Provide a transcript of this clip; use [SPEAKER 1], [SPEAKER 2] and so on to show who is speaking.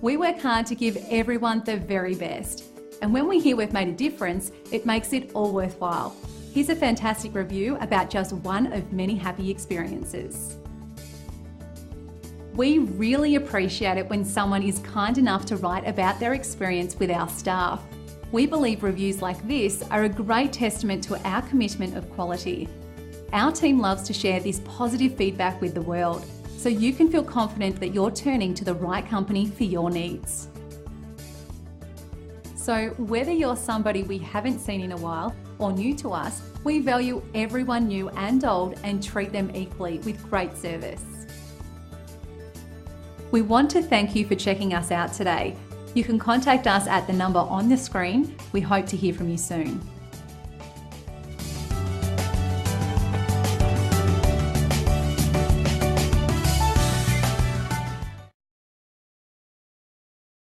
[SPEAKER 1] We work hard to give everyone the very best. And when we hear we've made a difference, it makes it all worthwhile. Here's a fantastic review about just one of many happy experiences. We really appreciate it when someone is kind enough to write about their experience with our staff. We believe reviews like this are a great testament to our commitment of quality. Our team loves to share this positive feedback with the world, so you can feel confident that you're turning to the right company for your needs. So whether you're somebody we haven't seen in a while or new to us, we value everyone new and old and treat them equally with great service. We want to thank you for checking us out today. You can contact us at the number on the screen. We hope to hear from you soon.